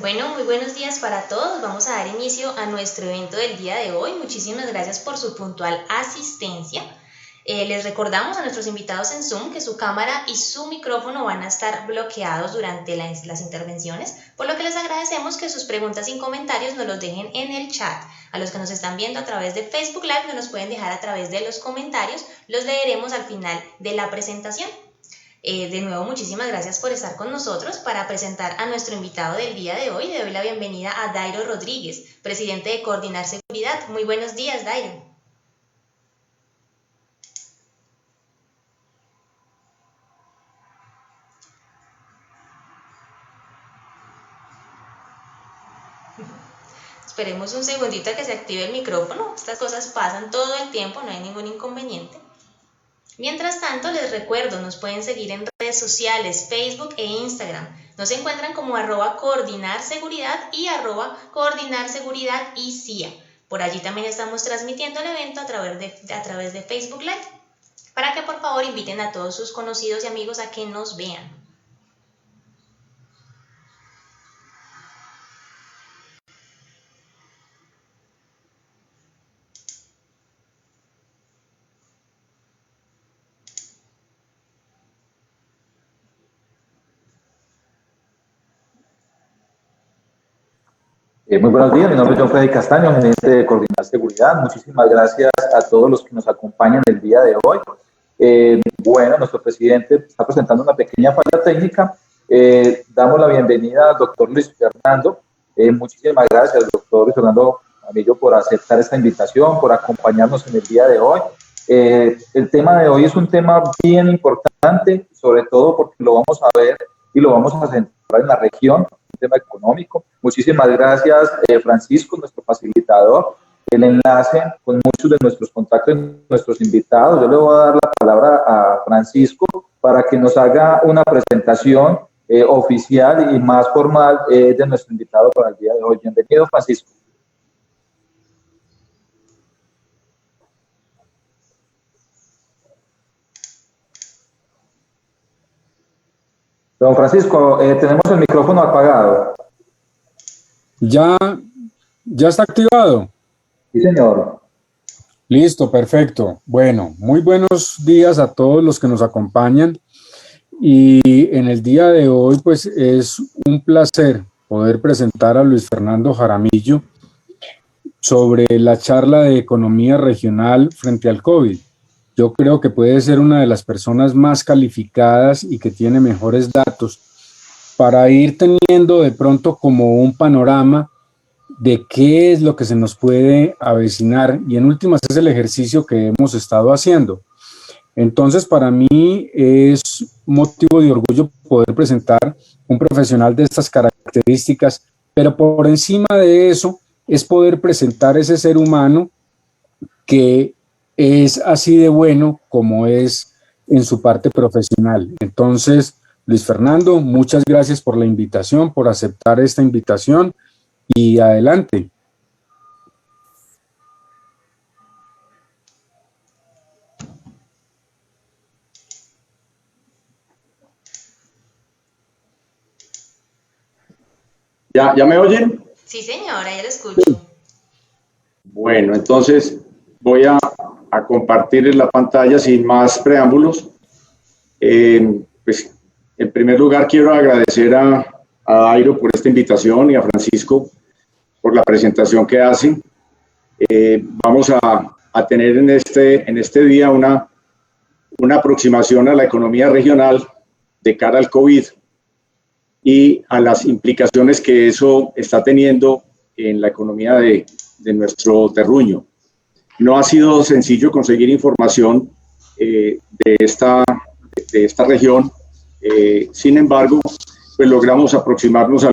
Bueno, muy buenos días para todos. Vamos a dar inicio a nuestro evento del día de hoy. Muchísimas gracias por su puntual asistencia. Les recordamos a nuestros invitados en Zoom que su cámara y su micrófono van a estar bloqueados durante las intervenciones, por lo que les agradecemos que sus preguntas y comentarios nos los dejen en el chat. A los que nos están viendo a través de Facebook Live nos los pueden dejar a través de los comentarios. Los leeremos al final de la presentación. De nuevo, muchísimas gracias por estar con nosotros. Para presentar a nuestro invitado del día de hoy, le doy la bienvenida a Dairo Rodríguez, presidente de Coordinar Seguridad. Muy buenos días, Dairo. Esperemos un segundito a que se active el micrófono. Estas cosas pasan todo el tiempo, no hay ningún inconveniente. Mientras tanto, les recuerdo, nos pueden seguir en redes sociales, Facebook e Instagram. Nos encuentran como @coordinarseguridad y @coordinarseguridad-ICIA. Por allí también estamos transmitiendo el evento a través de Facebook Live, para que por favor inviten a todos sus conocidos y amigos a que nos vean. Muy buenos días, mi nombre es John Freddy Castaño, gerente de Coordinar Seguridad. Muchísimas gracias a todos los que nos acompañan el día de hoy. Bueno, nuestro presidente está presentando una pequeña falla técnica. Damos la bienvenida al doctor Luis Fernando. Muchísimas gracias, doctor Luis Fernando Amillo, por aceptar esta invitación, por acompañarnos en el día de hoy. El tema de hoy es un tema bien importante, sobre todo porque lo vamos a ver y lo vamos a centrar en la región, un tema económico. Muchísimas gracias, Francisco, nuestro facilitador, el enlace con muchos de nuestros contactos, nuestros invitados. Yo le voy a dar la palabra a Francisco para que nos haga una presentación oficial y más formal de nuestro invitado para el día de hoy. Bienvenido, Francisco. Don Francisco, tenemos el micrófono apagado. Ya está activado. Sí, señor. Listo, perfecto. Bueno, muy buenos días a todos los que nos acompañan. Y en el día de hoy, pues es un placer poder presentar a Luis Fernando Jaramillo sobre la charla de economía regional frente al COVID. Yo creo que puede ser una de las personas más calificadas y que tiene mejores datos para ir teniendo de pronto como un panorama de qué es lo que se nos puede avecinar, y en últimas es el ejercicio que hemos estado haciendo. Entonces, para mí es motivo de orgullo poder presentar un profesional de estas características, pero por encima de eso es poder presentar ese ser humano que es así de bueno como es en su parte profesional. Entonces, Luis Fernando, muchas gracias por la invitación, por aceptar esta invitación, y adelante. ¿Ya me oyen? Sí, señora, ya lo escucho. Bueno, entonces voy a compartir la pantalla sin más preámbulos. Pues, en primer lugar, quiero agradecer a Dairo por esta invitación y a Francisco por la presentación que hacen. Vamos a tener en este día una aproximación a la economía regional de cara al COVID y a las implicaciones que eso está teniendo en la economía de nuestro terruño. No ha sido sencillo conseguir información de esta región, sin embargo, pues logramos aproximarnos a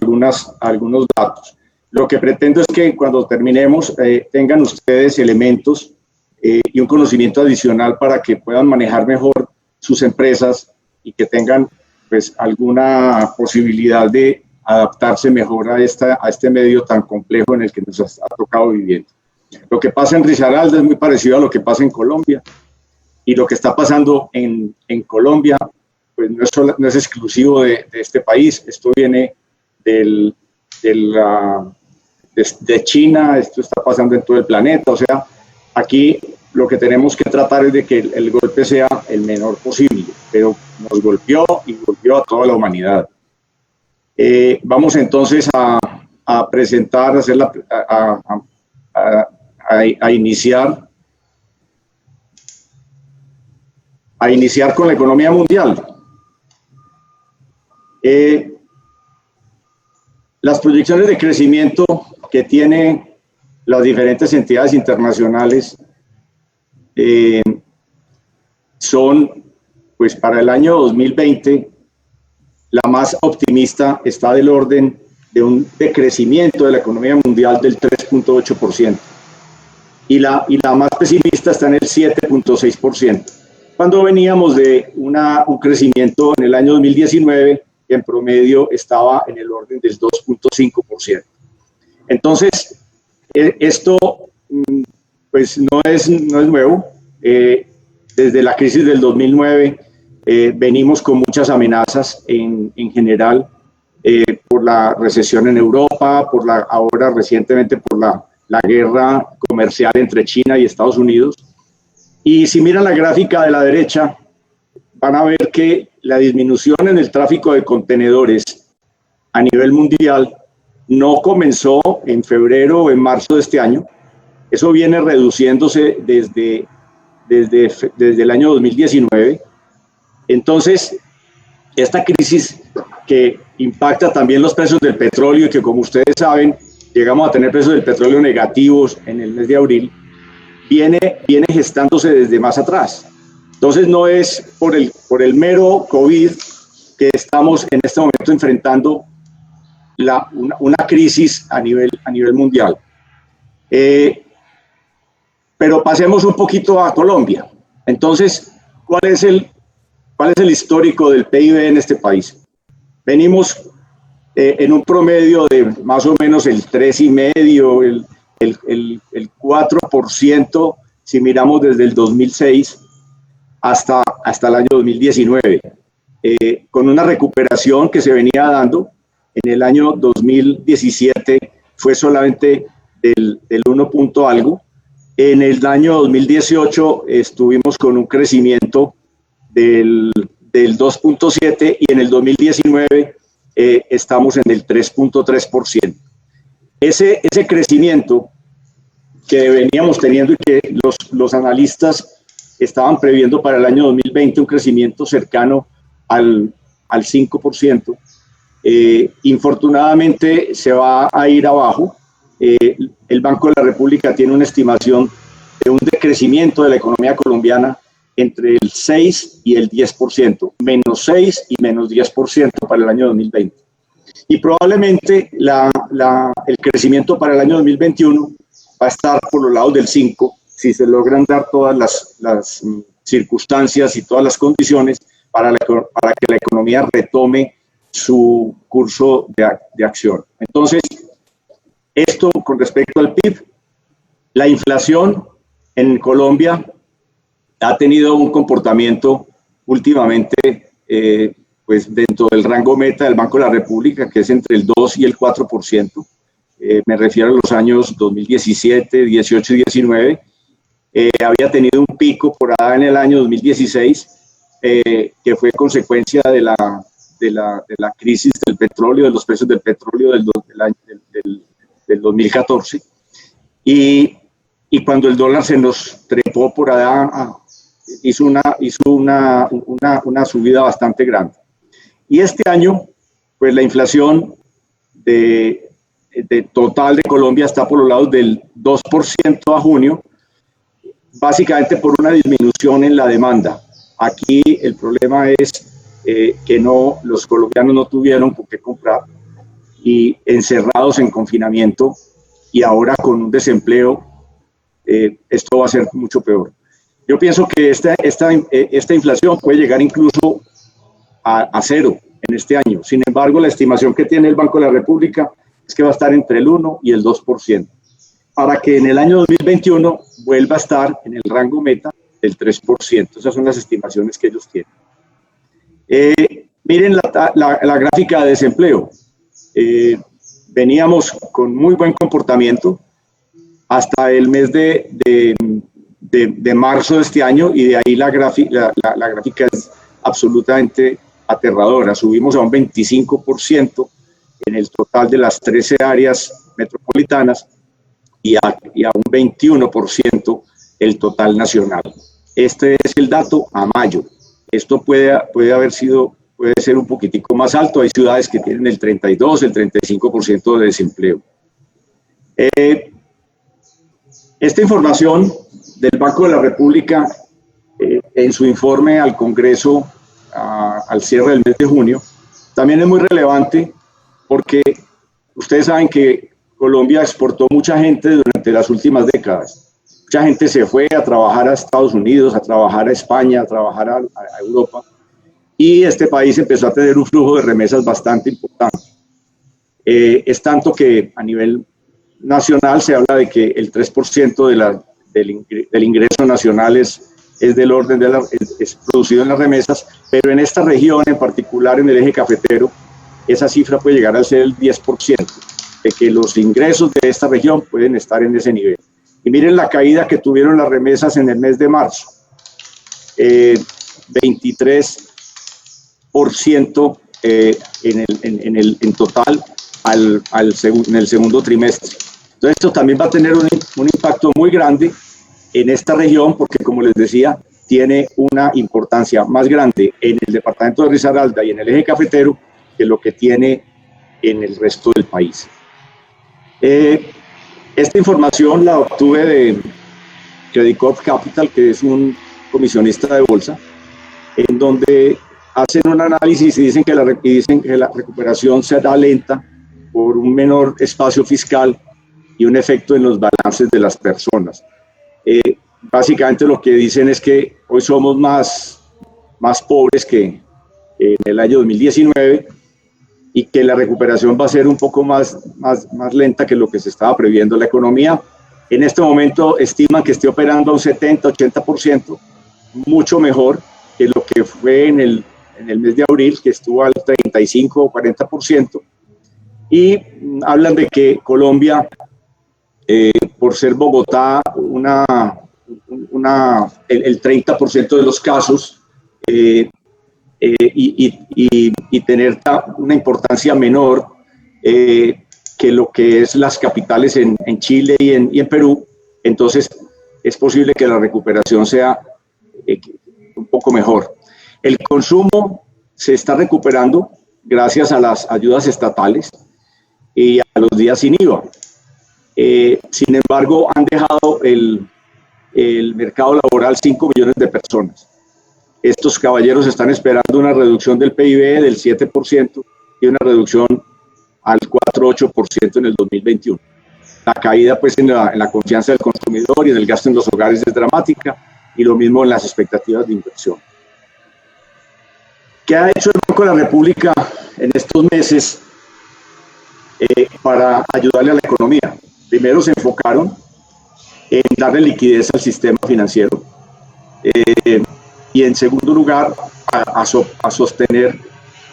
algunos datos. Lo que pretendo es que cuando terminemos tengan ustedes elementos y un conocimiento adicional para que puedan manejar mejor sus empresas y que tengan pues alguna posibilidad de adaptarse mejor a este medio tan complejo en el que nos ha tocado viviendo. Lo que pasa en Risaralda es muy parecido a lo que pasa en Colombia, y lo que está pasando en Colombia pues no es exclusivo de este país. Esto viene de de China, esto está pasando en todo el planeta, o sea, aquí lo que tenemos que tratar es de que el golpe sea el menor posible, pero nos golpeó y golpeó a toda la humanidad. Vamos entonces a presentar, a iniciar con la economía mundial. Las proyecciones de crecimiento que tienen las diferentes entidades internacionales son, pues para el año 2020, la más optimista está del orden de un decrecimiento de la economía mundial del 3.8%. Y la más pesimista está en el 7.6%. Cuando veníamos de un crecimiento en el año 2019, que en promedio estaba en el orden del 2.5%. Entonces, esto pues no es nuevo. Desde la crisis del 2009 venimos con muchas amenazas en general por la recesión en Europa, ahora recientemente por la guerra comercial entre China y Estados Unidos. Y si miran la gráfica de la derecha, van a ver que la disminución en el tráfico de contenedores a nivel mundial no comenzó en febrero o en marzo de este año. Eso viene reduciéndose desde el año 2019. Entonces, esta crisis que impacta también los precios del petróleo y que, como ustedes saben, llegamos a tener precios del petróleo negativos en el mes de abril, viene gestándose desde más atrás. Entonces no es por el mero COVID que estamos en este momento enfrentando una crisis a nivel mundial. Pero pasemos un poquito a Colombia. Entonces, ¿cuál es el histórico del PIB en este país? Venimos en un promedio de más o menos el 3,5%, el 4%, si miramos desde el 2006 hasta el año 2019, con una recuperación que se venía dando. En el año 2017 fue solamente del 1 punto algo. En el año 2018 estuvimos con un crecimiento del 2.7% y en el 2019 estamos en el 3.3%. Ese crecimiento que veníamos teniendo y que los analistas estaban previendo para el año 2020 un crecimiento cercano al 5%, infortunadamente se va a ir abajo. El Banco de la República tiene una estimación de un decrecimiento de la economía colombiana entre el 6 y el 10%, menos 6 y menos 10% para el año 2020. Y probablemente el crecimiento para el año 2021 va a estar por los lados del 5%, si se logran dar todas las circunstancias y todas las condiciones para que la economía retome su curso de acción. Entonces, esto con respecto al PIB. La inflación en Colombia ha tenido un comportamiento últimamente pues dentro del rango meta del Banco de la República, que es entre el 2 y el 4%. Me refiero a los años 2017, 18 y 19. Había tenido un pico por allá en el año 2016, que fue consecuencia de la crisis del petróleo, de los precios del petróleo del 2014. Y cuando el dólar se nos trepó por allá, hizo una subida bastante grande. Y este año, pues la inflación de total de Colombia está por los lados del 2% a junio, básicamente por una disminución en la demanda. Aquí el problema es que los colombianos no tuvieron por qué comprar y encerrados en confinamiento, y ahora con un desempleo, esto va a ser mucho peor. Yo pienso que esta inflación puede llegar incluso a cero en este año. Sin embargo, la estimación que tiene el Banco de la República es que va a estar entre el 1 y el 2%, para que en el año 2021 vuelva a estar en el rango meta del 3%. Esas son las estimaciones que ellos tienen. Miren la gráfica de desempleo. veníamos con muy buen comportamiento hasta el mes de marzo de este año, y de ahí la gráfica es absolutamente aterradora. Subimos a un 25% en el total de las 13 áreas metropolitanas y a un 21% el total nacional. Este es el dato a mayo. Esto puede ser un poquitico más alto. Hay ciudades que tienen el 32, el 35% de desempleo. Esta información del Banco de la República, en su informe al Congreso al cierre del mes de junio, también es muy relevante porque ustedes saben que Colombia exportó mucha gente durante las últimas décadas. Mucha gente se fue a trabajar a Estados Unidos, a trabajar a España, a trabajar a Europa, y este país empezó a tener un flujo de remesas bastante importante. Es tanto que a nivel nacional se habla de que el 3% del ingreso nacional es del orden es producido en las remesas, pero en esta región, en particular en el eje cafetero, esa cifra puede llegar a ser el 10%, de que los ingresos de esta región pueden estar en ese nivel. Y miren la caída que tuvieron las remesas en el mes de marzo, 23% en total en el segundo trimestre. Entonces esto también va a tener un impacto muy grande en esta región, porque como les decía, tiene una importancia más grande en el departamento de Risaralda y en el eje cafetero que lo que tiene en el resto del país. Esta información la obtuve de Credit Corp Capital, que es un comisionista de bolsa, en donde hacen un análisis y dicen que la recuperación será lenta por un menor espacio fiscal y un efecto en los balances de las personas. Básicamente lo que dicen es que hoy somos más pobres que en el año 2019 y que la recuperación va a ser un poco más lenta que lo que se estaba previendo. La economía en este momento estiman que esté operando a un 70-80%, mucho mejor que lo que fue en el mes de abril, que estuvo al 35 o 40%, y hablan de que Colombia, por ser Bogotá el 30% de los casos y tener una importancia menor que lo que es las capitales en Chile y en Perú, entonces es posible que la recuperación sea un poco mejor. El consumo se está recuperando gracias a las ayudas estatales y a los días sin IVA. Sin embargo, han dejado el mercado laboral 5 millones de personas. Estos caballeros están esperando una reducción del PIB del 7% y una reducción al 4-8% en el 2021. La caída pues en la confianza del consumidor y en el gasto en los hogares es dramática, y lo mismo en las expectativas de inversión. ¿Qué ha hecho el Banco de la República en estos meses para ayudarle a la economía? Primero se enfocaron en darle liquidez al sistema financiero y en segundo lugar a sostener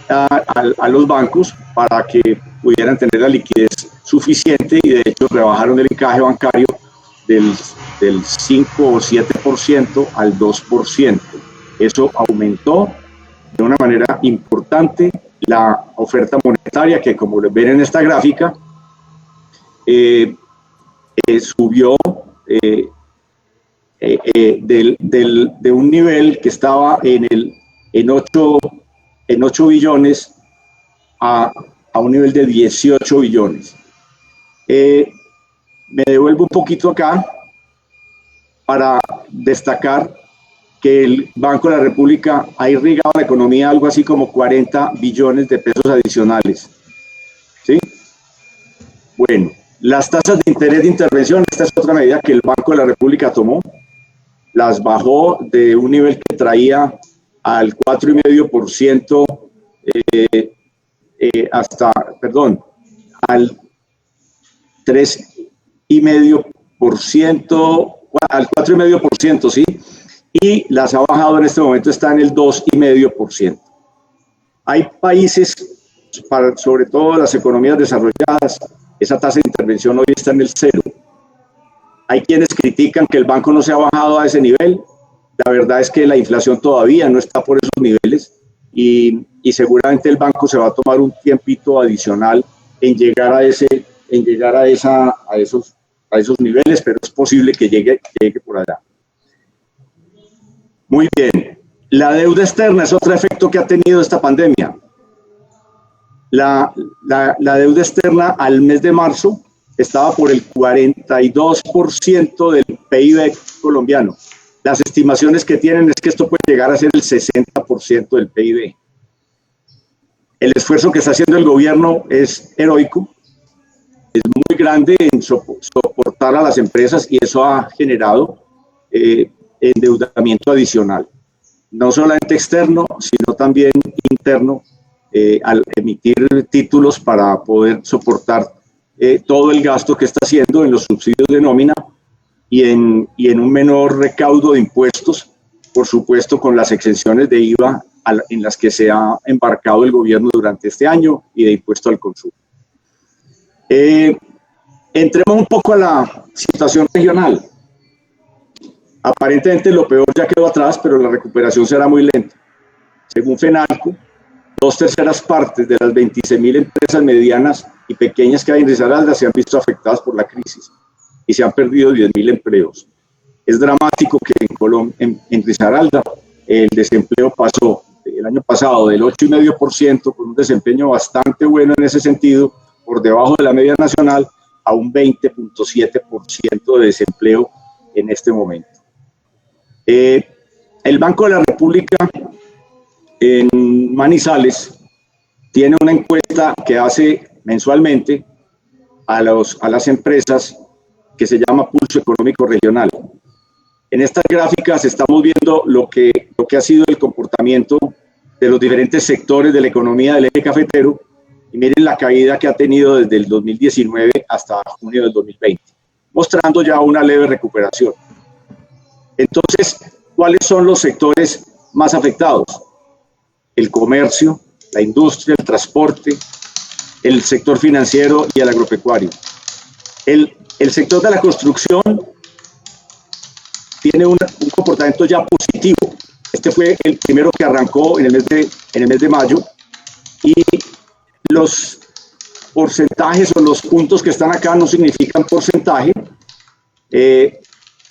a los bancos para que pudieran tener la liquidez suficiente, y de hecho rebajaron el encaje bancario del 5 o 7% al 2%. Eso aumentó de una manera importante la oferta monetaria, que como ven en esta gráfica, subió de un nivel que estaba en 8 billones a un nivel de 18 billones. Me devuelvo un poquito acá para destacar que el Banco de la República ha irrigado la economía algo así como 40 billones de pesos adicionales. ¿Sí? Bueno, las tasas de interés de intervención, esta es otra medida que el Banco de la República tomó, las bajó de un nivel que traía al 4,5% al 3,5%, al 4,5%, ¿sí? Y las ha bajado en este momento, está en el 2,5%. Hay países, sobre todo las economías desarrolladas, Esa tasa de intervención hoy está en el 0. Hay quienes critican que el banco no se ha bajado a ese nivel. La verdad es que la inflación todavía no está por esos niveles y seguramente el banco se va a tomar un tiempito adicional en llegar a esos niveles, pero es posible que llegue por allá. Muy bien. La deuda externa es otro efecto que ha tenido esta pandemia. La deuda externa al mes de marzo estaba por el 42% del PIB colombiano. Las estimaciones que tienen es que esto puede llegar a ser el 60% del PIB. El esfuerzo que está haciendo el gobierno es heroico, es muy grande en soportar a las empresas y eso ha generado endeudamiento adicional, no solamente externo, sino también interno, al emitir títulos para poder soportar todo el gasto que está haciendo en los subsidios de nómina y en un menor recaudo de impuestos, por supuesto con las exenciones de IVA en las que se ha embarcado el gobierno durante este año y de impuesto al consumo. Entremos un poco a la situación regional. Aparentemente lo peor ya quedó atrás, pero la recuperación será muy lenta. Según FENALCO, 2/3 partes de las 26.000 empresas medianas y pequeñas que hay en Risaralda se han visto afectadas por la crisis y se han perdido 10.000 empleos. Es dramático que en Risaralda el desempleo pasó el año pasado del 8,5%, con un desempeño bastante bueno en ese sentido, por debajo de la media nacional, a un 20,7% de desempleo en este momento. El Banco de la República en Manizales tiene una encuesta que hace mensualmente a las empresas que se llama Pulso Económico Regional. En estas gráficas estamos viendo lo que ha sido el comportamiento de los diferentes sectores de la economía del eje cafetero y miren la caída que ha tenido desde el 2019 hasta junio del 2020, mostrando ya una leve recuperación. Entonces, ¿cuáles son los sectores más afectados? El comercio, la industria, el transporte, el sector financiero y el agropecuario. El sector de la construcción tiene un comportamiento ya positivo. Este fue el primero que arrancó en el mes de mayo y los porcentajes o los puntos que están acá no significan porcentaje.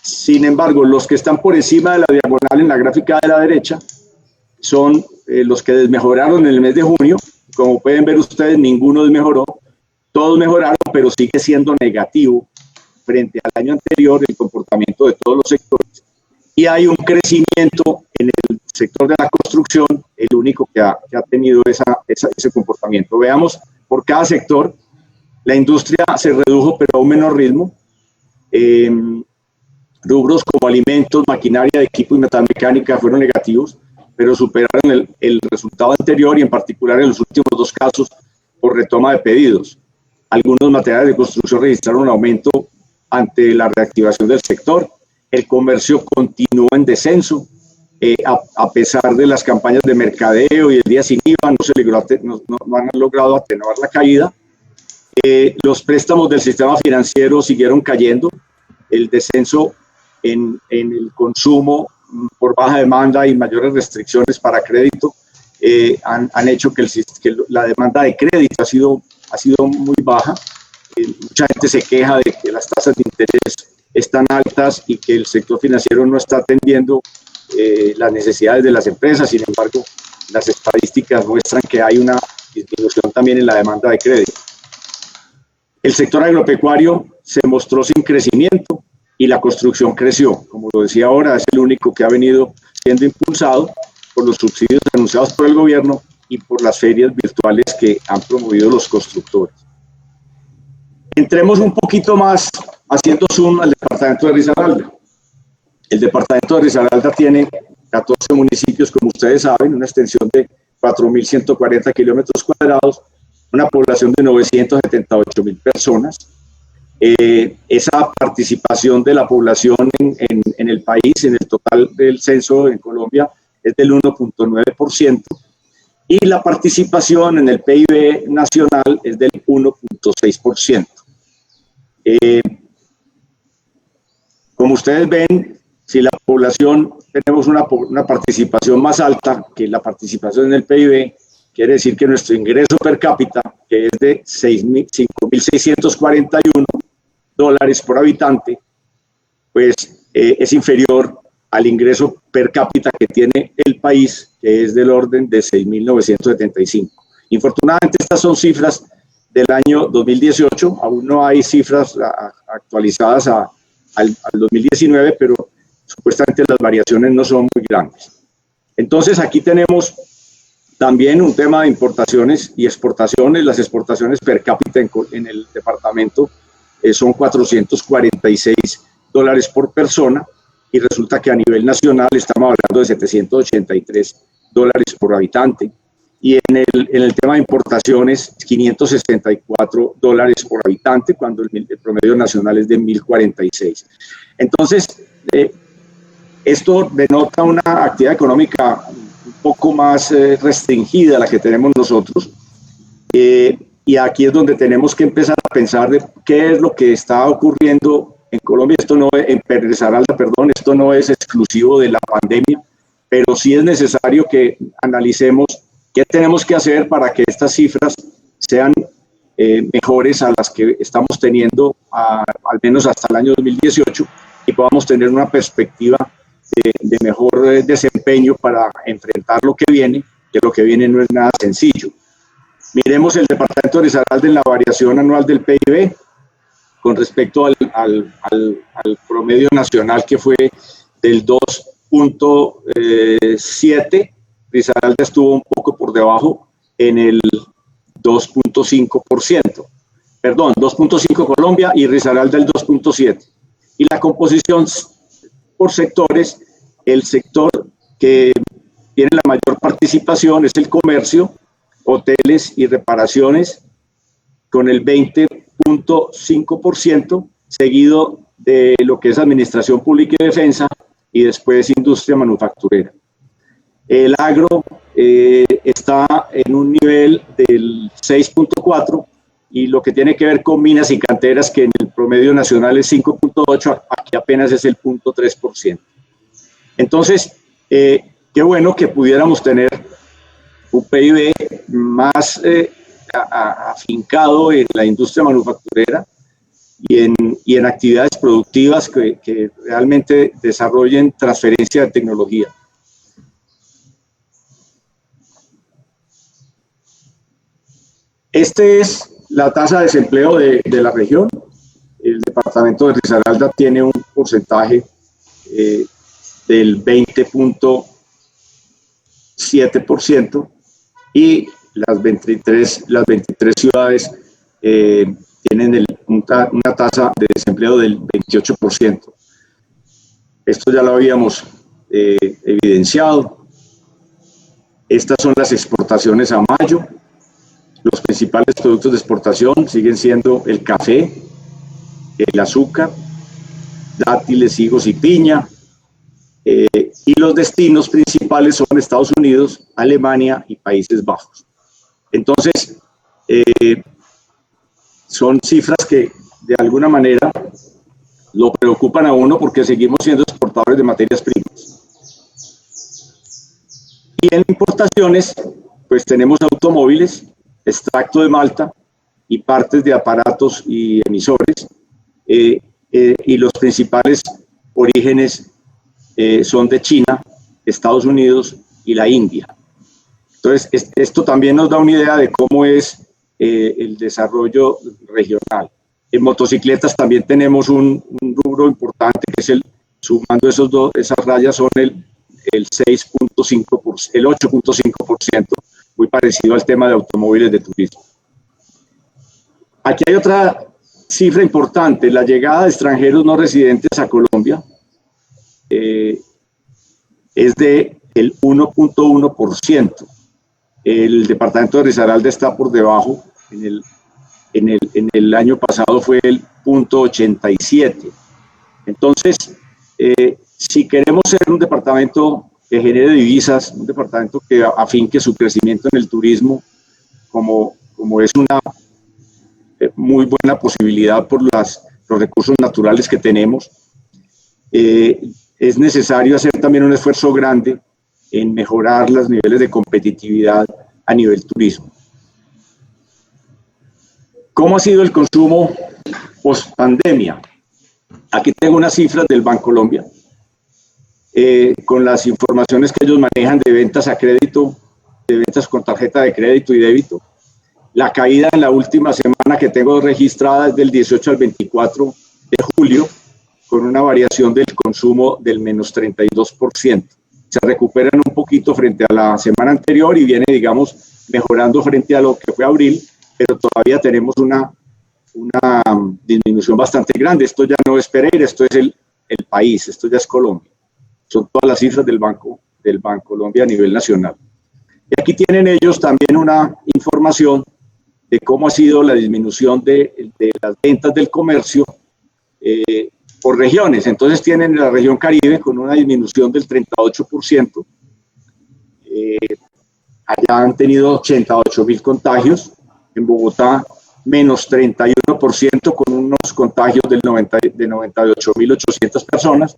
Sin embargo, los que están por encima de la diagonal en la gráfica de la derecha son los que desmejoraron en el mes de junio. Como pueden ver ustedes, ninguno desmejoró, todos mejoraron, pero sigue siendo negativo frente al año anterior el comportamiento de todos los sectores. Y hay un crecimiento en el sector de la construcción, el único que ha tenido ese comportamiento. Veamos, por cada sector, la industria se redujo, pero a un menor ritmo. Rubros como alimentos, maquinaria de equipo y metalmecánica fueron negativos, pero superaron el resultado anterior y en particular en los últimos 2 casos por retoma de pedidos. Algunos materiales de construcción registraron un aumento ante la reactivación del sector. El comercio continuó en descenso, a pesar de las campañas de mercadeo y el día sin IVA, no han logrado atenuar la caída. Los préstamos del sistema financiero siguieron cayendo. El descenso en el consumo por baja demanda y mayores restricciones para crédito han hecho que la demanda de crédito ha sido muy baja. Mucha gente se queja de que las tasas de interés están altas y que el sector financiero no está atendiendo las necesidades de las empresas. Sin embargo, las estadísticas muestran que hay una disminución también en la demanda de crédito. El sector agropecuario se mostró sin crecimiento y la construcción creció. Como lo decía ahora, es el único que ha venido siendo impulsado por los subsidios anunciados por el gobierno y por las ferias virtuales que han promovido los constructores. Entremos un poquito más haciendo zoom al departamento de Risaralda. El departamento de Risaralda tiene 14 municipios, como ustedes saben, una extensión de 4.140 kilómetros cuadrados, una población de 978.000 personas. Esa participación de la población en el país, en el total del censo en Colombia, es del 1,9%. Y la participación en el PIB nacional es del 1,6%. Como ustedes ven, si la población tenemos una participación más alta que la participación en el PIB, quiere decir que nuestro ingreso per cápita, que es de $5.641 por habitante, pues es inferior al ingreso per cápita que tiene el país, que es del orden de 6.975. Infortunadamente, estas son cifras del año 2018, aún no hay cifras actualizadas al 2019, pero supuestamente las variaciones no son muy grandes. Entonces, aquí tenemos también un tema de importaciones y exportaciones. Las exportaciones per cápita en el departamento son $446 por persona, y resulta que a nivel nacional estamos hablando de $783 por habitante. Y en el tema de importaciones, $564 por habitante, cuando el promedio nacional es de 1.046. Entonces, esto denota una actividad económica un poco más restringida a la que tenemos nosotros. Y aquí es donde tenemos que empezar a pensar de qué es lo que está ocurriendo en Colombia. Esto no es, en Risaralda, perdón, esto no es exclusivo de la pandemia, pero sí es necesario que analicemos qué tenemos que hacer para que estas cifras sean mejores a las que estamos teniendo al menos hasta el año 2018, y podamos tener una perspectiva de mejor desempeño para enfrentar lo que viene, que lo que viene no es nada sencillo. Miremos el departamento de Risaralda en la variación anual del PIB con respecto al promedio nacional, que fue del 2.7. Risaralda estuvo un poco por debajo en el 2.5%. Perdón, 2.5 Colombia y Risaralda el 2.7. Y la composición por sectores, el sector que tiene la mayor participación es el comercio, hoteles y reparaciones, con el 20.5%, seguido de lo que es administración pública y defensa, y después industria manufacturera. El agro está en un nivel del 6.4%, y lo que tiene que ver con minas y canteras, que en el promedio nacional es 5.8%, aquí apenas es el 0.3%. Entonces, qué bueno que pudiéramos tener un PIB más afincado en la industria manufacturera y en actividades productivas que realmente desarrollen transferencia de tecnología. Esta es la tasa de desempleo de la región. El departamento de Risaralda tiene un porcentaje del 20.7%, y las 23 ciudades tienen una tasa de desempleo del 28%. Esto ya lo habíamos evidenciado. Estas son las exportaciones a mayo. Los principales productos de exportación siguen siendo el café, el azúcar, dátiles, higos y piña. Y los destinos principales son Estados Unidos, Alemania y Países Bajos. Entonces, son cifras que de alguna manera lo preocupan a uno, porque seguimos siendo exportadores de materias primas. Y en importaciones, pues tenemos automóviles, extracto de malta y partes de aparatos y emisores, y los principales orígenes son de China, Estados Unidos y la India. Entonces, esto también nos da una idea de cómo es el desarrollo regional. En motocicletas también tenemos un rubro importante, que es sumando esas rayas son el 6.5%, el 8.5%, muy parecido al tema de automóviles de turismo. Aquí hay otra cifra importante: la llegada de extranjeros no residentes a Colombia es de el 1.1%. El departamento de Risaralda está por debajo. En el año pasado fue el 0.87. Entonces, si queremos ser un departamento que genere divisas, un departamento que afinque su crecimiento en el turismo, como es una muy buena posibilidad por las los recursos naturales que tenemos, es necesario hacer también un esfuerzo grande en mejorar los niveles de competitividad a nivel turismo. ¿Cómo ha sido el consumo post pandemia? Aquí tengo unas cifras del Bancolombia, con las informaciones que ellos manejan de ventas a crédito, de ventas con tarjeta de crédito y débito. La caída en la última semana que tengo registrada es del 18 al 24 de julio, con una variación del consumo del menos 32%. Se recuperan un poquito frente a la semana anterior y viene, digamos, mejorando frente a lo que fue abril, pero todavía tenemos una disminución bastante grande. Esto ya no es Pereira, esto es el país, esto ya es Colombia. Son todas las cifras del Bancolombia a nivel nacional. Y aquí tienen ellos también una información de cómo ha sido la disminución de las ventas del comercio por regiones. Entonces tienen la región Caribe con una disminución del 38%. Allá han tenido 88.000 contagios. En Bogotá, menos 31%, con unos contagios de 98.800 personas.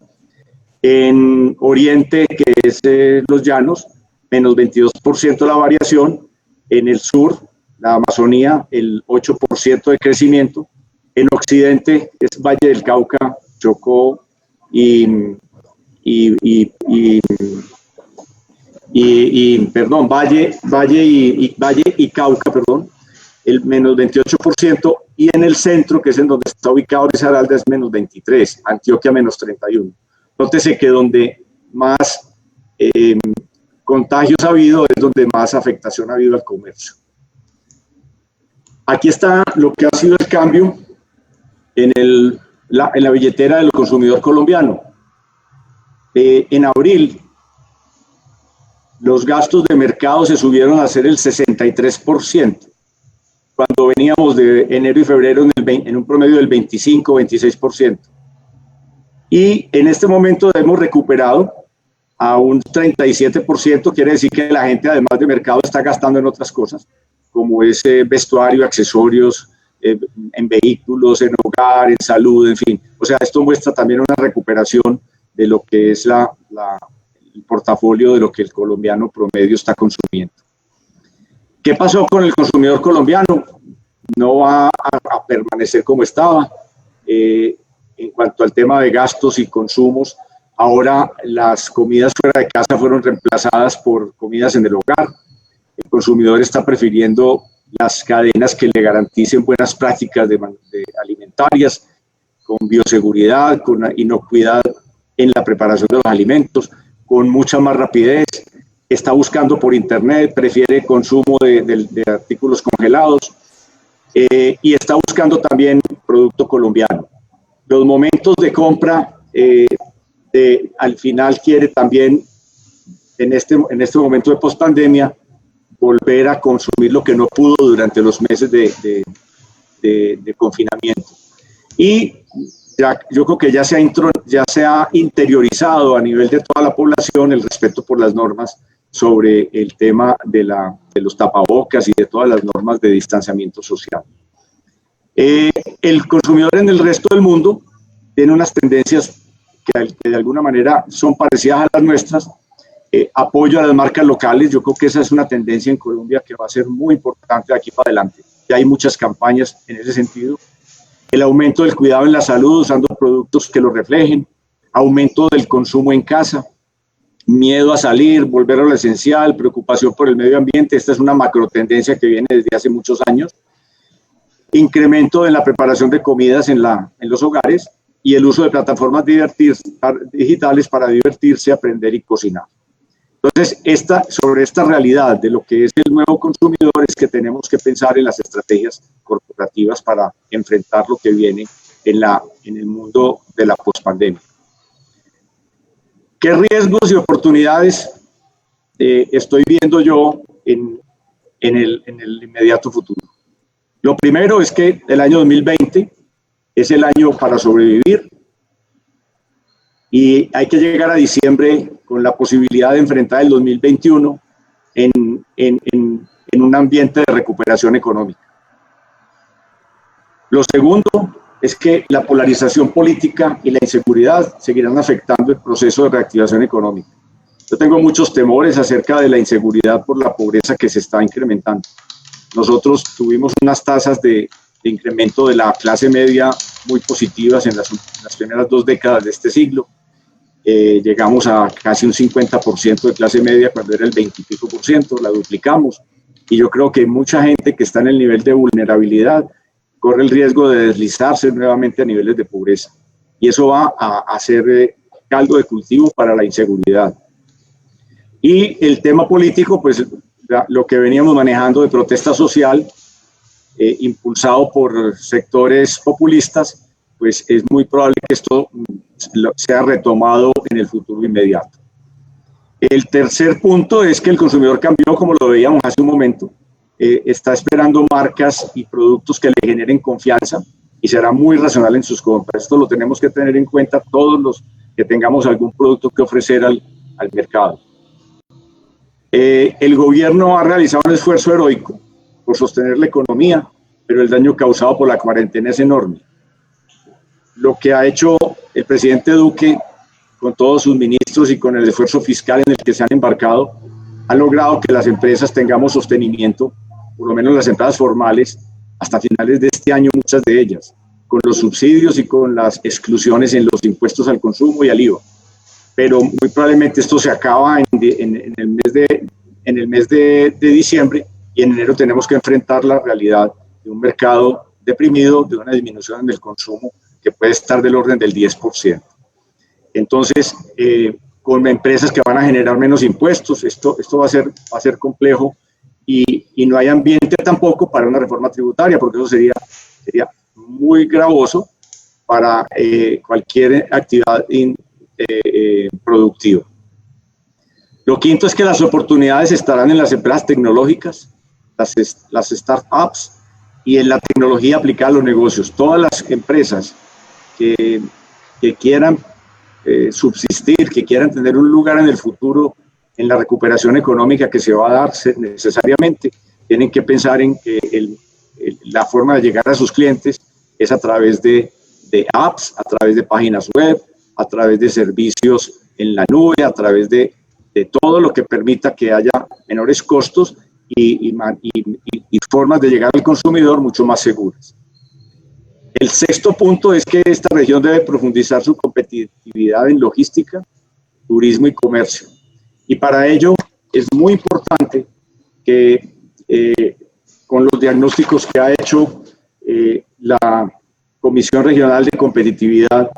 En Oriente, que es los llanos, menos 22% la variación. En el sur, la Amazonía, el 8% de crecimiento. En Occidente, es Valle del Cauca, Chocó Valle y Cauca, perdón, el menos 28%, y en el centro, que es en donde está ubicado Risaralda, es menos 23%, Antioquia menos 31%. Nótese que donde más contagios ha habido es donde más afectación ha habido al comercio. Aquí está lo que ha sido el cambio en la billetera del consumidor colombiano. En abril, los gastos de mercado se subieron a ser el 63%, cuando veníamos de enero y febrero en un promedio del 25-26%. Y en este momento hemos recuperado a un 37%, quiere decir que la gente, además de mercado, está gastando en otras cosas, como es vestuario, accesorios, en vehículos, en hogar, en salud, en fin. O sea, esto muestra también una recuperación de lo que es el portafolio de lo que el colombiano promedio está consumiendo. ¿Qué pasó con el consumidor colombiano? No va a permanecer como estaba. En cuanto al tema de gastos y consumos, ahora las comidas fuera de casa fueron reemplazadas por comidas en el hogar. El consumidor está prefiriendo las cadenas que le garanticen buenas prácticas alimentarias, con bioseguridad, con inocuidad en la preparación de los alimentos, con mucha más rapidez. Está buscando por internet, prefiere consumo de artículos congelados, y está buscando también producto colombiano. Los momentos de compra, al final quiere también, en este momento de pospandemia, volver a consumir lo que no pudo durante los meses de confinamiento. Y yo creo que ya se ha interiorizado a nivel de toda la población el respeto por las normas sobre el tema de los tapabocas y de todas las normas de distanciamiento social. El consumidor en el resto del mundo tiene unas tendencias que de alguna manera son parecidas a las nuestras. Apoyo a las marcas locales, yo creo que esa es una tendencia en Colombia que va a ser muy importante de aquí para adelante. Ya hay muchas campañas en ese sentido. El aumento del cuidado en la salud usando productos que lo reflejen, aumento del consumo en casa, miedo a salir, volver a lo esencial, preocupación por el medio ambiente. Esta es una macro tendencia que viene desde hace muchos años. Incremento de la preparación de comidas en los hogares y el uso de plataformas digitales para divertirse, aprender y cocinar. Entonces, sobre esta realidad de lo que es el nuevo consumidor es que tenemos que pensar en las estrategias corporativas para enfrentar lo que viene en el mundo de la pospandemia. ¿Qué riesgos y oportunidades estoy viendo yo en el inmediato futuro? Lo primero es que el año 2020 es el año para sobrevivir y hay que llegar a diciembre con la posibilidad de enfrentar el 2021 en un ambiente de recuperación económica. Lo segundo es que la polarización política y la inseguridad seguirán afectando el proceso de reactivación económica. Yo tengo muchos temores acerca de la inseguridad por la pobreza que se está incrementando. Nosotros tuvimos unas tasas de incremento de la clase media muy positivas en las primeras 2 décadas de este siglo. Llegamos a casi un 50% de clase media cuando era el 20 y pico por ciento, la duplicamos. Y yo creo que mucha gente que está en el nivel de vulnerabilidad corre el riesgo de deslizarse nuevamente a niveles de pobreza. Y eso va a ser caldo de cultivo para la inseguridad. Y el tema político, pues lo que veníamos manejando de protesta social, impulsado por sectores populistas, pues es muy probable que esto sea retomado en el futuro inmediato. El tercer punto es que el consumidor cambió, como lo veíamos hace un momento, está esperando marcas y productos que le generen confianza y será muy racional en sus compras. Esto lo tenemos que tener en cuenta todos los que tengamos algún producto que ofrecer al mercado. El gobierno ha realizado un esfuerzo heroico por sostener la economía, pero el daño causado por la cuarentena es enorme. Lo que ha hecho el presidente Duque con todos sus ministros y con el esfuerzo fiscal en el que se han embarcado, ha logrado que las empresas tengamos sostenimiento, por lo menos las empresas formales, hasta finales de este año, muchas de ellas, con los subsidios y con las exclusiones en los impuestos al consumo y al IVA. Pero muy probablemente esto se acaba en el mes de diciembre, y en enero tenemos que enfrentar la realidad de un mercado deprimido, de una disminución en el consumo que puede estar del orden del 10%. Entonces, con empresas que van a generar menos impuestos, esto va a ser complejo, y no hay ambiente tampoco para una reforma tributaria, porque eso sería muy gravoso para cualquier actividad productiva. Lo quinto es que las oportunidades estarán en las empresas tecnológicas, las startups y en la tecnología aplicada a los negocios. Todas las empresas que quieran subsistir, que quieran tener un lugar en el futuro en la recuperación económica que se va a dar necesariamente, tienen que pensar en que la forma de llegar a sus clientes es a través de apps, a través de páginas web, a través de servicios en la nube, a través de todo lo que permita que haya menores costos y formas de llegar al consumidor mucho más seguras. El sexto punto es que esta región debe profundizar su competitividad en logística, turismo y comercio. Y para ello es muy importante que con los diagnósticos que ha hecho la Comisión Regional de Competitividad,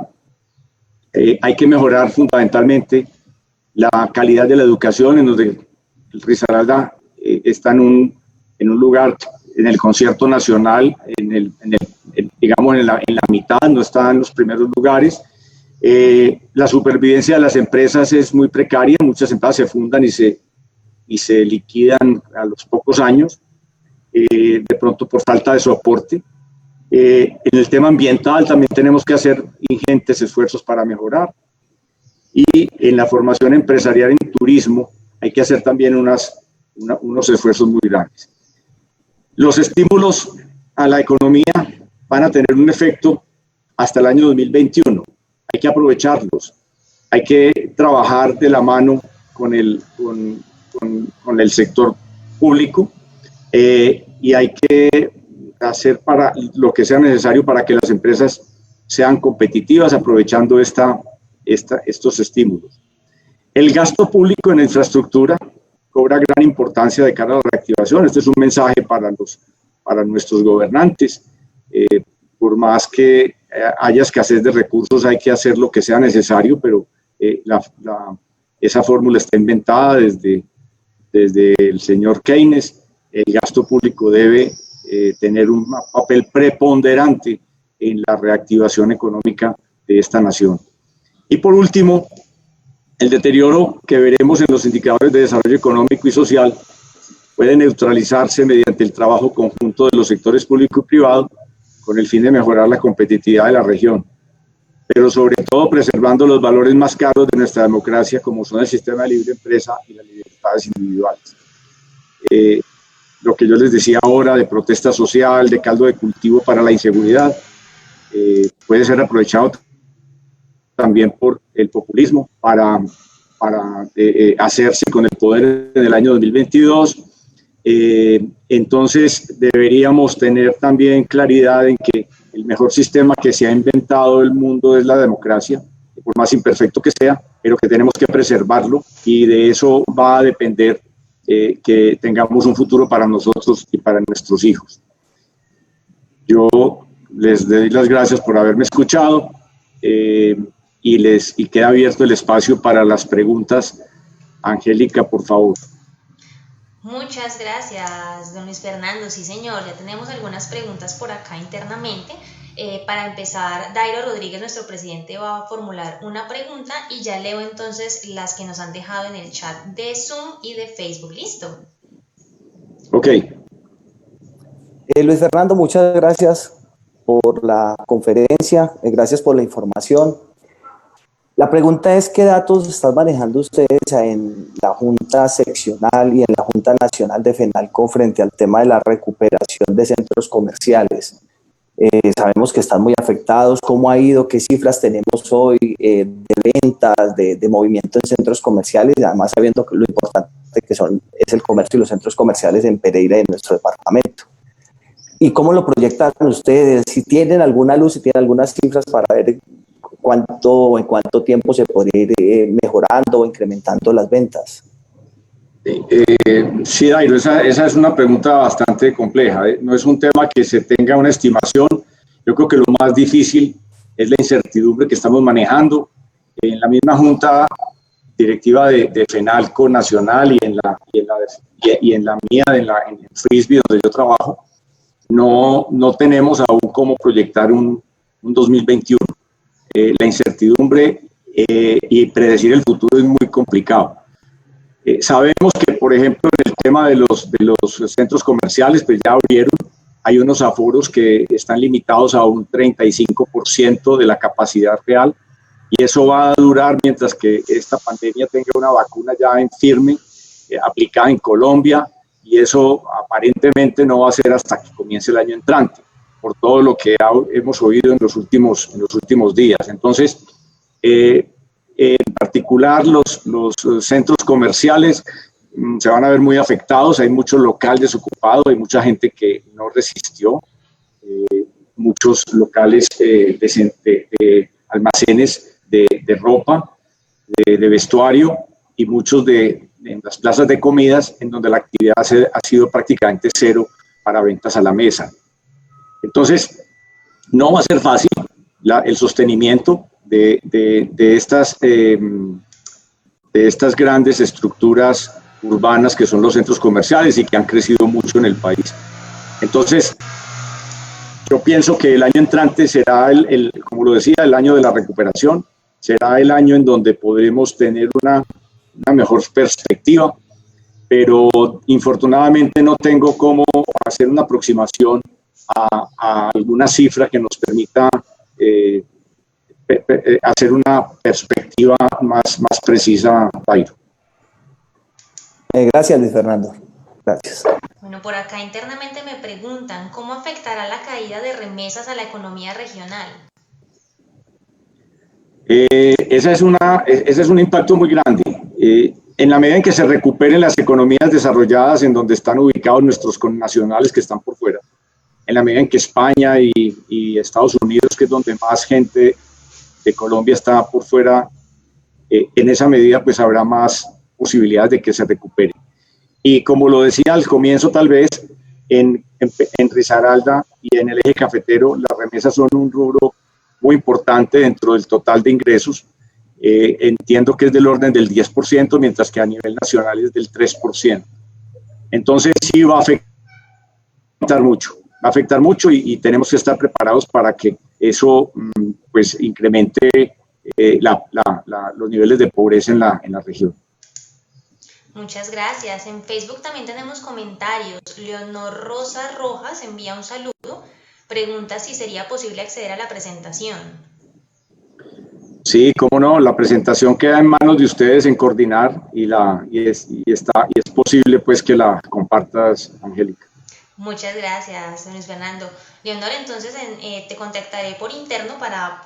hay que mejorar fundamentalmente la calidad de la educación, en donde Risaralda está en un lugar en el concierto nacional, digamos en la mitad, no está en los primeros lugares. La supervivencia de las empresas es muy precaria, muchas empresas se fundan y se liquidan a los pocos años, de pronto por falta de soporte. En el tema ambiental también tenemos que hacer ingentes esfuerzos para mejorar, y en la formación empresarial en turismo hay que hacer también unos esfuerzos muy grandes. Los estímulos a la economía van a tener un efecto hasta el año 2021. Hay que aprovecharlos, hay que trabajar de la mano con el sector público, y hay que hacer para lo que sea necesario para que las empresas sean competitivas aprovechando estos estímulos. El gasto público en infraestructura cobra gran importancia de cara a la reactivación. Este es un mensaje para nuestros gobernantes. Por más que haya escasez de recursos, hay que hacer lo que sea necesario, pero esa fórmula está inventada desde el señor Keynes. El gasto público debe tener un papel preponderante en la reactivación económica de esta nación. Y por último, el deterioro que veremos en los indicadores de desarrollo económico y social puede neutralizarse mediante el trabajo conjunto de los sectores público y privado con el fin de mejorar la competitividad de la región, pero sobre todo preservando los valores más caros de nuestra democracia, como son el sistema de libre empresa y las libertades individuales. Lo que yo les decía ahora de protesta social, de caldo de cultivo para la inseguridad, puede ser aprovechado también por el populismo para hacerse con el poder en el año 2022. Entonces deberíamos tener también claridad en que el mejor sistema que se ha inventado el mundo es la democracia, por más imperfecto que sea, pero que tenemos que preservarlo, y de eso va a depender que tengamos un futuro para nosotros y para nuestros hijos. Yo les doy las gracias por haberme escuchado y queda abierto el espacio para las preguntas. Angélica, por favor. Muchas gracias, don Luis Fernando. Sí, señor, ya tenemos algunas preguntas por acá internamente. Para empezar, Dairo Rodríguez, nuestro presidente, va a formular una pregunta y ya leo entonces las que nos han dejado en el chat de Zoom y de Facebook. ¿Listo? Ok. Luis Fernando, muchas gracias por la conferencia, gracias por la información. La pregunta es, ¿qué datos están manejando ustedes en la Junta Seccional y en la Junta Nacional de FENALCO frente al tema de la recuperación de centros comerciales? Sabemos que están muy afectados. ¿Cómo ha ido? ¿Qué cifras tenemos hoy de ventas, de movimiento en centros comerciales? Y además sabiendo lo importante que es el comercio y los centros comerciales en Pereira y en nuestro departamento. ¿Y cómo lo proyectan ustedes? Si tienen alguna luz, si tienen algunas cifras para ver en cuánto tiempo se podría ir mejorando o incrementando las ventas. Sí, Dairo, esa es una pregunta bastante compleja. No es un tema que se tenga una estimación. Yo creo que lo más difícil es la incertidumbre que estamos manejando. En la misma junta directiva de FENALCO nacional y en la mía, en Frisbee, donde yo trabajo, no tenemos aún cómo proyectar un 2021. La incertidumbre y predecir el futuro es muy complicado. Sabemos que, por ejemplo, en el tema de los centros comerciales, pues ya abrieron, hay unos aforos que están limitados a un 35% de la capacidad real, y eso va a durar mientras que esta pandemia tenga una vacuna ya en firme, aplicada en Colombia, y eso aparentemente no va a ser hasta que comience el año entrante, por todo lo que hemos oído en los últimos días. Entonces, en particular los centros comerciales se van a ver muy afectados. Hay mucho local desocupado, hay mucha gente que no resistió, muchos locales de almacenes de ropa, de vestuario, y muchos en las plazas de comidas en donde la actividad ha sido prácticamente cero para ventas a la mesa. Entonces, no va a ser fácil el sostenimiento de estas grandes estructuras urbanas que son los centros comerciales y que han crecido mucho en el país. Entonces, yo pienso que el año entrante será, como lo decía, el año de la recuperación, será el año en donde podremos tener una mejor perspectiva, pero infortunadamente no tengo cómo hacer una aproximación a alguna cifra que nos permita hacer una perspectiva más precisa, Jairo. Gracias, Luis Fernando. Gracias. Bueno, por acá internamente me preguntan, ¿cómo afectará la caída de remesas a la economía regional? Ese es un impacto muy grande. En la medida en que se recuperen las economías desarrolladas en donde están ubicados nuestros connacionales que están por fuera, en la medida en que España y Estados Unidos, que es donde más gente de Colombia está por fuera, en esa medida pues habrá más posibilidades de que se recupere. Y como lo decía al comienzo, tal vez en Risaralda y en el eje cafetero, las remesas son un rubro muy importante dentro del total de ingresos. Entiendo que es del orden del 10%, mientras que a nivel nacional es del 3%. Entonces sí va a afectar mucho y tenemos que estar preparados para que eso pues incremente los niveles de pobreza en la región. Muchas gracias. En Facebook también tenemos comentarios. Leonor Rosa Rojas envía un saludo. Pregunta si sería posible acceder a la presentación. Sí, cómo no. La presentación queda en manos de ustedes en coordinar y es posible pues que la compartas, Angélica. Muchas gracias, Luis Fernando. Leonor, entonces te contactaré por interno para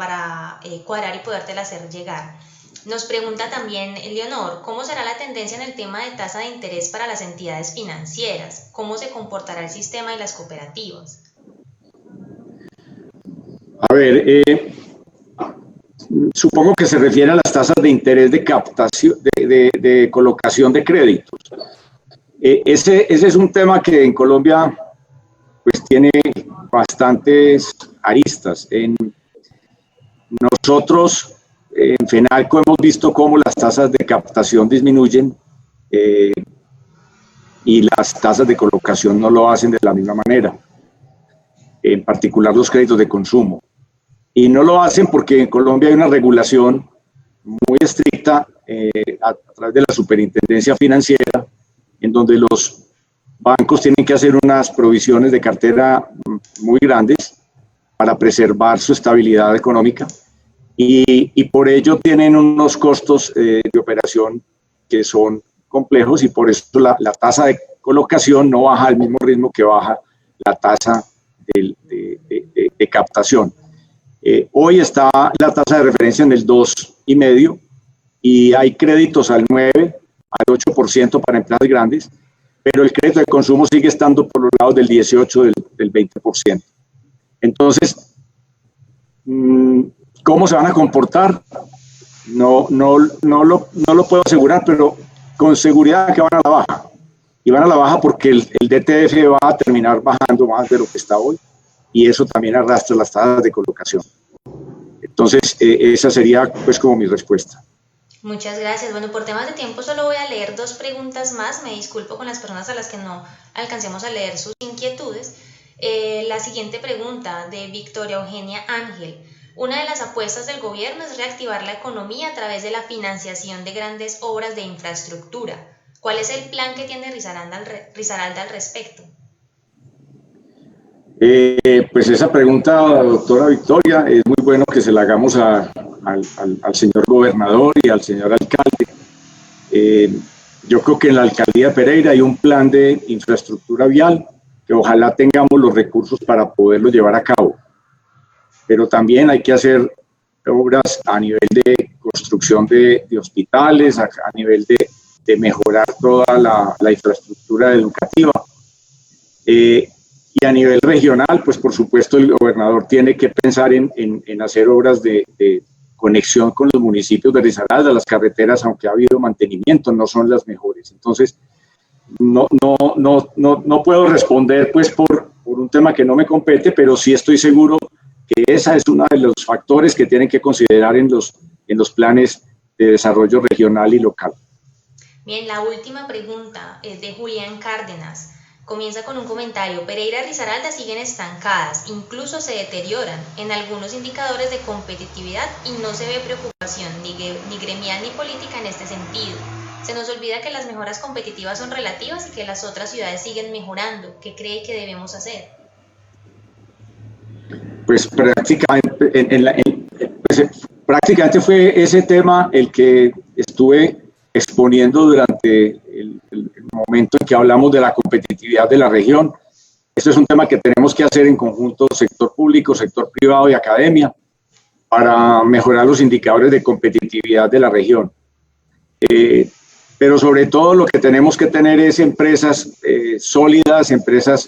cuadrar y podértela hacer llegar. Nos pregunta también Leonor, ¿cómo será la tendencia en el tema de tasa de interés para las entidades financieras? ¿Cómo se comportará el sistema de las cooperativas? A ver, supongo que se refiere a las tasas de interés de captación, de colocación de créditos. Ese es un tema que en Colombia pues tiene bastantes aristas. Nosotros en FENALCO hemos visto cómo las tasas de captación disminuyen y las tasas de colocación no lo hacen de la misma manera, en particular los créditos de consumo. Y no lo hacen porque en Colombia hay una regulación muy estricta a través de la Superintendencia Financiera, en donde los bancos tienen que hacer unas provisiones de cartera muy grandes para preservar su estabilidad económica y por ello tienen unos costos de operación que son complejos y por eso la tasa de colocación no baja al mismo ritmo que baja la tasa de captación. Hoy está la tasa de referencia en el 2,5% y hay créditos al 9%, al 8% para empresas grandes, pero el crédito de consumo sigue estando por los lados del 18%, del 20%. Entonces, ¿cómo se van a comportar? No lo puedo asegurar, pero con seguridad que van a la baja. Y van a la baja porque el DTF va a terminar bajando más de lo que está hoy y eso también arrastra las tasas de colocación. Entonces, esa sería pues como mi respuesta. Muchas gracias. Bueno, por temas de tiempo solo voy a leer 2 preguntas más. Me disculpo con las personas a las que no alcancemos a leer sus inquietudes. La siguiente pregunta de Victoria Eugenia Ángel. Una de las apuestas del gobierno es reactivar la economía a través de la financiación de grandes obras de infraestructura. ¿Cuál es el plan que tiene Risaralda al respecto? Pues esa pregunta, doctora Victoria, es muy bueno que se la hagamos al señor gobernador y al señor alcalde. Yo creo que en la alcaldía de Pereira hay un plan de infraestructura vial que ojalá tengamos los recursos para poderlo llevar a cabo. Pero también hay que hacer obras a nivel de construcción de hospitales, a nivel de mejorar toda la infraestructura educativa. Y a nivel regional, pues por supuesto el gobernador tiene que pensar en hacer obras de conexión con los municipios de Risaralda. Las carreteras, aunque ha habido mantenimiento, no son las mejores. Entonces, no puedo responder pues por un tema que no me compete, pero sí estoy seguro que esa es uno de los factores que tienen que considerar en los planes de desarrollo regional y local. Bien, la última pregunta es de Julián Cárdenas. Comienza con un comentario. Pereira y Risaralda siguen estancadas, incluso se deterioran en algunos indicadores de competitividad y no se ve preocupación ni gremial ni política en este sentido. Se nos olvida que las mejoras competitivas son relativas y que las otras ciudades siguen mejorando. ¿Qué cree que debemos hacer? Pues prácticamente fue ese tema el que estuve exponiendo durante el momento en que hablamos de la competitividad de la región. Este es un tema que tenemos que hacer en conjunto sector público, sector privado y academia para mejorar los indicadores de competitividad de la región. Pero sobre todo lo que tenemos que tener es empresas sólidas, empresas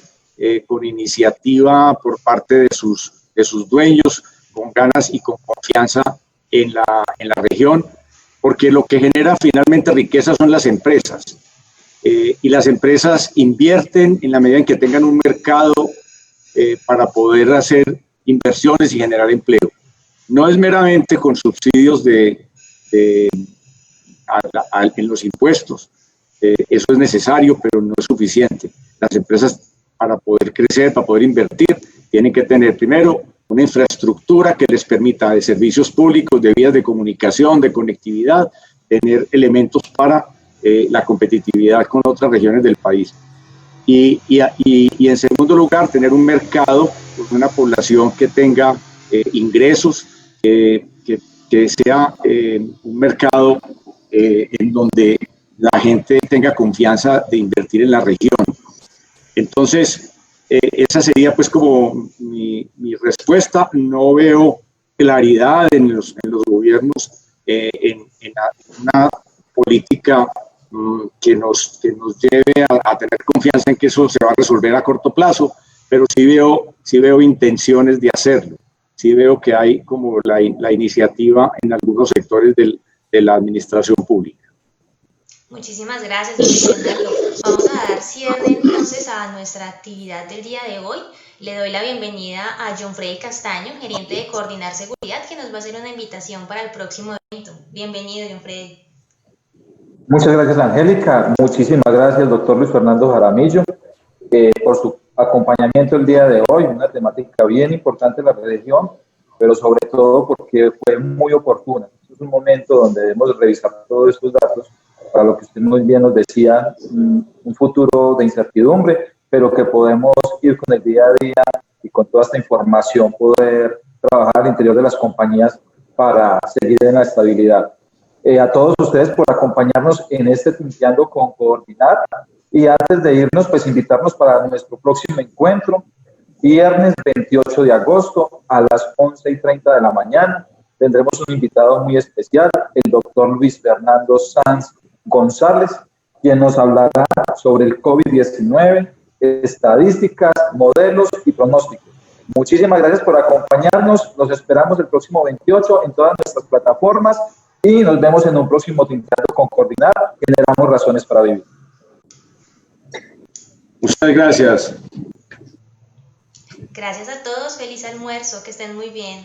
con iniciativa por parte de sus dueños, con ganas y con confianza en la región, porque lo que genera finalmente riqueza son las empresas. Y las empresas invierten en la medida en que tengan un mercado para poder hacer inversiones y generar empleo. No es meramente con subsidios en los impuestos. Eso es necesario, pero no es suficiente. Las empresas, para poder crecer, para poder invertir, tienen que tener primero una infraestructura que les permita de servicios públicos, de vías de comunicación, de conectividad, tener elementos para la competitividad con otras regiones del país. Y en segundo lugar, tener un mercado con una población que tenga ingresos, que sea un mercado en donde la gente tenga confianza de invertir en la región. Entonces, esa sería pues como mi respuesta. No veo claridad en los gobiernos en una política que nos lleve a tener confianza en que eso se va a resolver a corto plazo, pero sí veo intenciones de hacerlo. Sí veo que hay como la iniciativa en algunos sectores de la administración pública. Muchísimas gracias, don Fernando. Vamos a dar cierre entonces a nuestra actividad del día de hoy. Le doy la bienvenida a John Freddy Castaño, gerente de Coordinar Seguridad, que nos va a hacer una invitación para el próximo evento. Bienvenido, John Freddy. Muchas gracias, Angélica. Muchísimas gracias, doctor Luis Fernando Jaramillo, por su acompañamiento el día de hoy. Una temática bien importante en la región, pero sobre todo porque fue muy oportuna. Es un momento donde debemos revisar todos estos datos para lo que usted muy bien nos decía, un futuro de incertidumbre, pero que podemos ir con el día a día y con toda esta información poder trabajar al interior de las compañías para seguir en la estabilidad. A todos ustedes por acompañarnos en este Tinteando con Coordinar, y antes de irnos, pues invitarnos para nuestro próximo encuentro, viernes 28 de agosto a las 11:30 de la mañana. Tendremos un invitado muy especial, el doctor Luis Fernando Sanz González, quien nos hablará sobre el COVID-19, estadísticas, modelos y pronósticos. Muchísimas gracias por acompañarnos. Los esperamos el próximo 28 en todas nuestras plataformas y nos vemos en un próximo Tinteando con Coordinar. Generamos razones para vivir. Muchas gracias. Gracias a todos. Feliz almuerzo. Que estén muy bien.